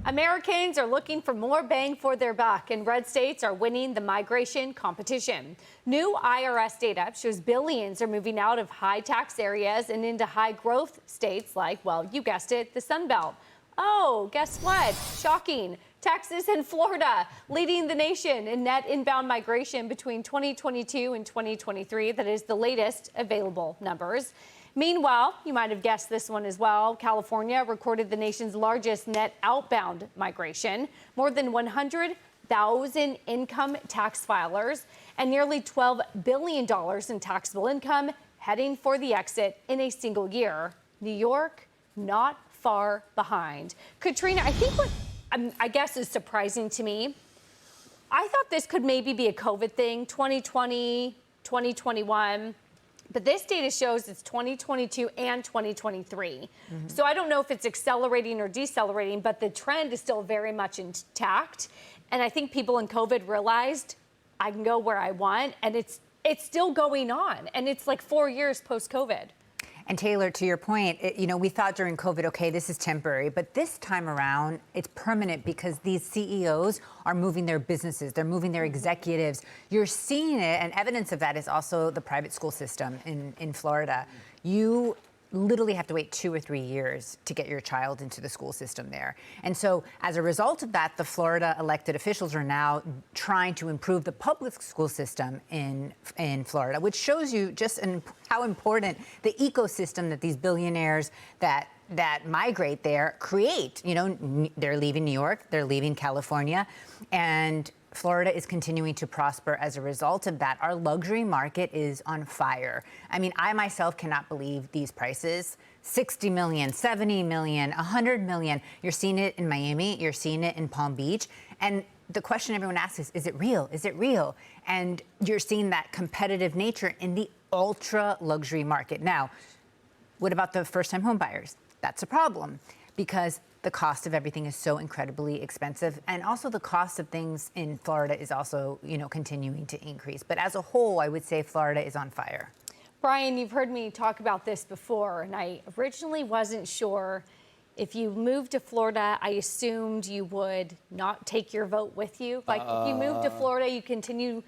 Americans are looking for more bang for their buck, and red states are winning the migration competition. New IRS data shows billions are moving out of high tax areas and into high growth states like, well, you guessed it, the Sun Belt. Oh, guess what? Shocking. Texas and Florida leading the nation in net inbound migration between 2022 and 2023. That is the latest available numbers. Meanwhile, you might have guessed this one as well. California recorded the nation's largest net outbound migration, more than 100,000 income tax filers and nearly $12 billion in taxable income heading for the exit in a single year. New York, not far behind. Katrina, I think what I guess is surprising to me, I thought this could maybe be a COVID thing, 2020, 2021. But this data shows it's 2022 and 2023. So I don't know if it's accelerating or decelerating, but the trend is still very much intact. And I think people in COVID realized I can go where I want, and it's still going on. And it's like 4 years post-COVID. And Taylor, to your point, we thought during COVID, okay, this is temporary, but this time around, it's permanent because these CEOs are moving their businesses, they're moving their executives. You're seeing it, and evidence of that is also the private school system in Florida. You literally have to wait 2 or 3 years to get your child into the school system there. And so as a result of that, the Florida elected officials are now trying to improve the public school system in Florida, which shows you just how important the ecosystem that these billionaires that migrate there create. They're leaving New York, they're leaving California, and Florida is continuing to prosper as a result of that. Our luxury market is on fire. I mean, I myself cannot believe these prices. 60 million, 70 million, 100 million. You're seeing it in Miami, you're seeing it in Palm Beach. And the question everyone asks is it real? Is it real? And you're seeing that competitive nature in the ultra luxury market. Now, what about the first-time home buyers? That's a problem because the cost of everything is so incredibly expensive. And also the cost of things in Florida is also, continuing to increase. But as a whole, I would say Florida is on fire. Brian, you've heard me talk about this before, and I originally wasn't sure if you moved to Florida, I assumed you would not take your vote with you. Like if you moved to Florida, you continue,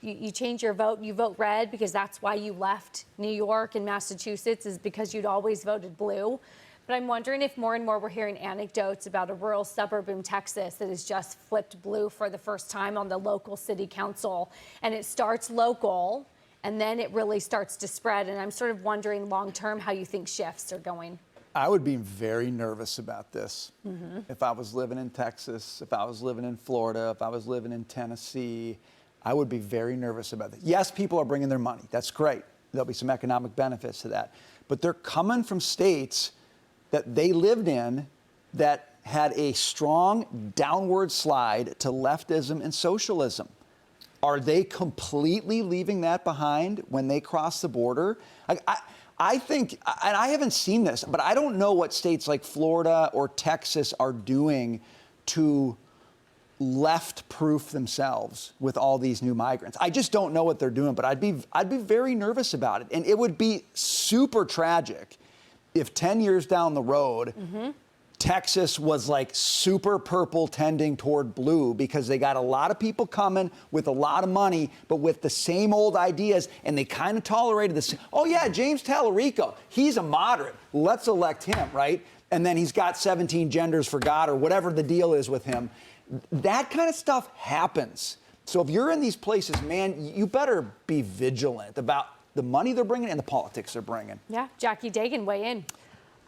you change your vote, you vote red because that's why you left New York and Massachusetts is because you'd always voted blue. But I'm wondering if more and more we're hearing anecdotes about a rural suburb in Texas that has just flipped blue for the first time on the local city council. And it starts local, and then it really starts to spread. And I'm sort of wondering long-term how you think shifts are going. I would be very nervous about this if I was living in Texas, if I was living in Florida, if I was living in Tennessee. I would be very nervous about this. Yes, people are bringing their money. That's great. There'll be some economic benefits to that. But they're coming from states that they lived in that had a strong downward slide to leftism and socialism. Are they completely leaving that behind when they cross the border? I think, and I haven't seen this, but I don't know what states like Florida or Texas are doing to left-proof themselves with all these new migrants. I just don't know what they're doing, but I'd be very nervous about it. And it would be super tragic if 10 years down the road, Texas was like super purple tending toward blue because they got a lot of people coming with a lot of money, but with the same old ideas, and they kind of tolerated this. Oh yeah, James Tallarico, he's a moderate. Let's elect him, right? And then he's got 17 genders for God or whatever the deal is with him. That kind of stuff happens. So if you're in these places, man, you better be vigilant about the money they're bringing and the politics they're bringing. Yeah, Jackie Dagan, weigh in.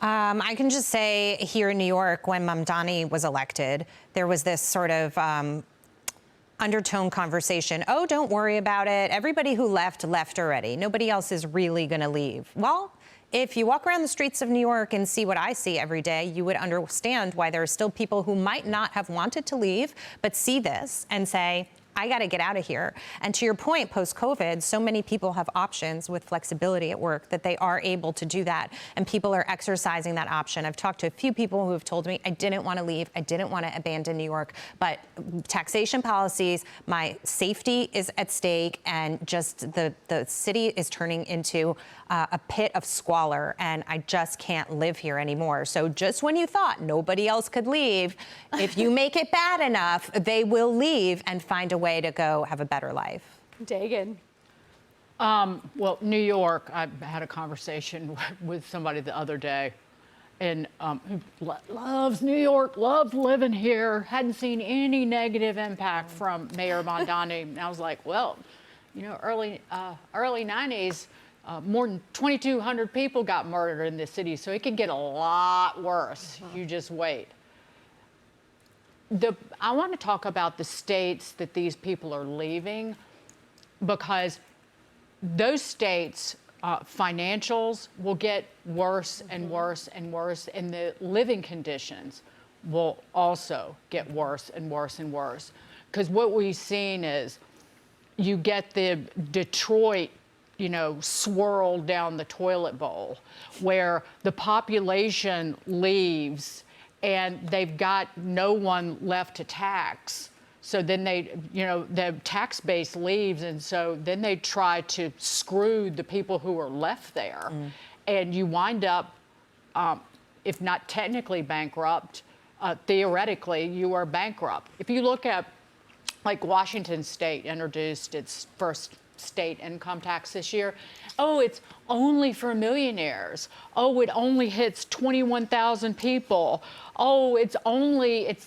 I can just say here in New York, when Mamdani was elected, there was this sort of undertone conversation. Oh, don't worry about it. Everybody who left already. Nobody else is really going to leave. Well, if you walk around the streets of New York and see what I see every day, you would understand why there are still people who might not have wanted to leave, but see this and say, I got to get out of here. And to your point, post-COVID, so many people have options with flexibility at work that they are able to do that. And people are exercising that option. I've talked to a few people who have told me, I didn't want to leave. I didn't want to abandon New York. But taxation policies, my safety is at stake, and just the city is turning into a pit of squalor, and I just can't live here anymore. So just when you thought nobody else could leave, if you make it bad enough, they will leave and find a way to go have a better life. Dagan. Well, New York, I had a conversation with somebody the other day, and who loves New York, loves living here, hadn't seen any negative impact from Mayor Mondani. And I was like, well, you know, early 90s, more than 2,200 people got murdered in this city, so it could get a lot worse. You just wait. I want to talk about the states that these people are leaving, because those states' financials will get worse and worse and worse, and the living conditions will also get worse and worse and worse. Because what we've seen is you get the Detroit, you know, swirled down the toilet bowl, where the population leaves and they've got no one left to tax. So then they, you know, the tax base leaves, and so then they try to screw the people who are left there. And you wind up, if not technically bankrupt, theoretically you are bankrupt. If you look at, like, Washington State introduced its first state income tax this year. Oh, it's only for millionaires. Oh, it only hits 21,000 people. Oh, it's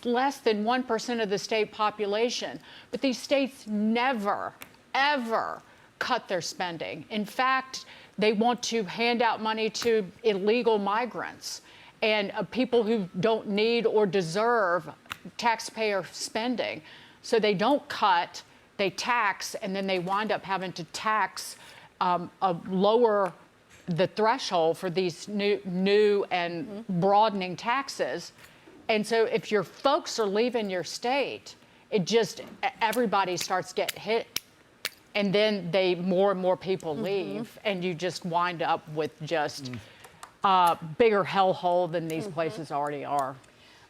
less than 1% of the state population. But these states never, ever cut their spending. In fact, they want to hand out money to illegal migrants and people who don't need or deserve taxpayer spending. So they don't cut, they tax, and then they wind up having to tax lower the threshold for these new and broadening taxes. And so if your folks are leaving your state, everybody starts getting hit. And then more and more people leave, and you just wind up with just a bigger hellhole than these places already are.